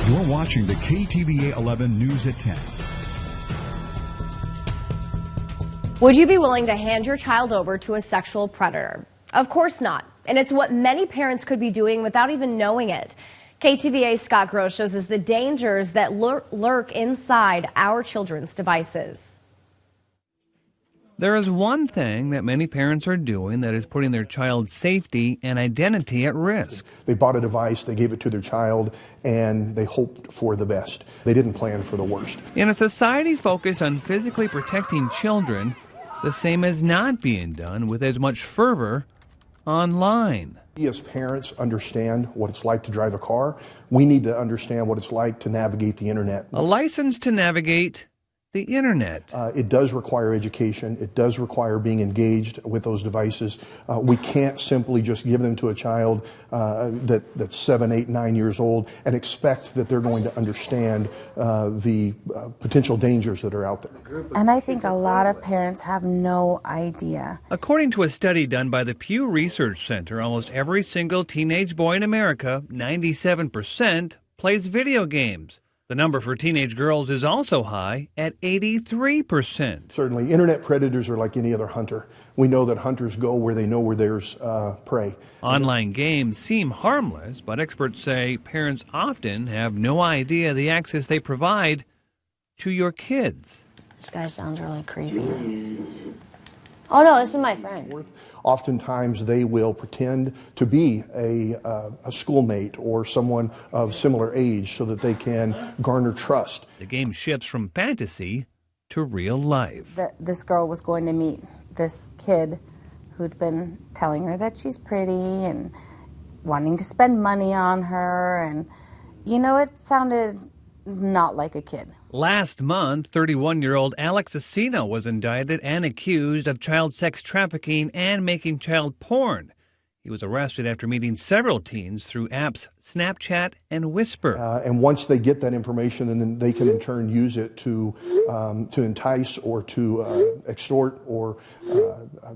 You're watching the KTVA 11 News at 10. Would you be willing to hand your child over to a sexual predator? Of course not. And it's what many parents could be doing without even knowing it. KTVA's Scott Gross shows us the dangers that lurk inside our children's devices. There is one thing that many parents are doing that is putting their child's safety and identity at risk. They bought a device, they gave it to their child, and they hoped for the best. They didn't plan for the worst. In a society focused on physically protecting children, the same is not being done with as much fervor online. We as parents understand what it's like to drive a car. We need to understand what it's like to navigate the internet. A license to navigate the internet. It does require education. It does require being engaged with those devices. We can't simply just give them to a child that's 7, 8, 9 years old and expect that they're going to understand the potential dangers that are out there. And I think a lot of parents have no idea. According to a study done by the Pew Research Center, almost every single teenage boy in America, 97%, plays video games. The number for teenage girls is also high at 83%. Certainly, internet predators are like any other hunter. We know that hunters go where they know where there's prey. Online games seem harmless, but experts say parents often have no idea the access they provide to your kids. This guy sounds really creepy. Oh no, this is my friend. Oftentimes they will pretend to be a schoolmate or someone of similar age so that they can garner trust. The game shifts from fantasy to real life. This girl was going to meet this kid who'd been telling her that she's pretty and wanting to spend money on her, and it sounded not like a kid. Last month, 31-year-old Alex Asino was indicted and accused of child sex trafficking and making child porn. He was arrested after meeting several teens through apps Snapchat and Whisper. And once they get that information, then they can in turn use it to entice or to extort or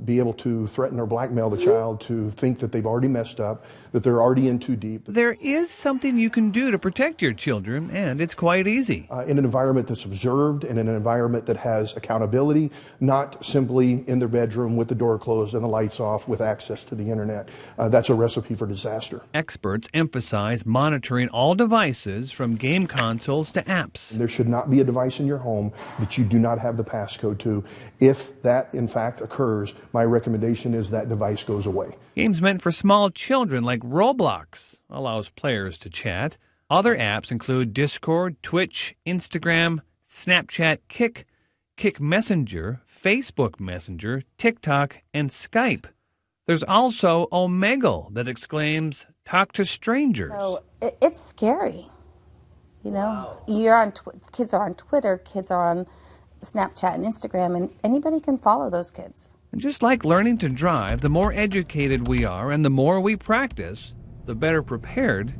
be able to threaten or blackmail the child to think that they've already messed up, that they're already in too deep. There is something you can do to protect your children, and it's quite easy. In an environment that's observed and in an environment that has accountability, not simply in their bedroom with the door closed and the lights off with access to the internet. That's a recipe for disaster. Experts emphasize monitoring all devices from game consoles to apps. There should not be a device in your home that you do not have the passcode to. If that, in fact, occurs, my recommendation is that device goes away. Games meant for small children like Roblox allows players to chat. Other apps include Discord, Twitch, Instagram, Snapchat, Kik Messenger, Facebook Messenger, TikTok, and Skype. There's also Omegle that exclaims, "Talk to strangers." So it's scary. Wow. Kids are on Twitter, kids are on Snapchat and Instagram, and anybody can follow those kids. And just like learning to drive, the more educated we are and the more we practice, the better prepared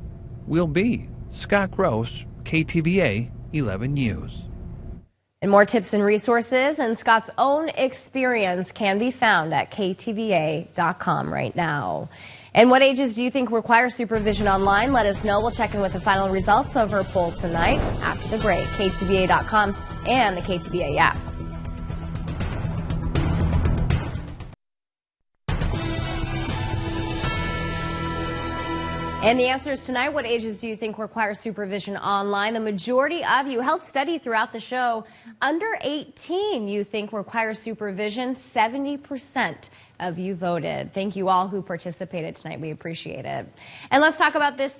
we'll be. Scott Gross, KTVA 11 News. And more tips and resources and Scott's own experience can be found at ktva.com right now. And what ages do you think require supervision online? Let us know. We'll check in with the final results of our poll tonight after the break. ktva.com and the KTVA app. And the answers tonight, what ages do you think require supervision online? The majority of you held steady throughout the show. Under 18, you think requires supervision. 70% of you voted. Thank you all who participated tonight. We appreciate it. And let's talk about this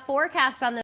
forecast on the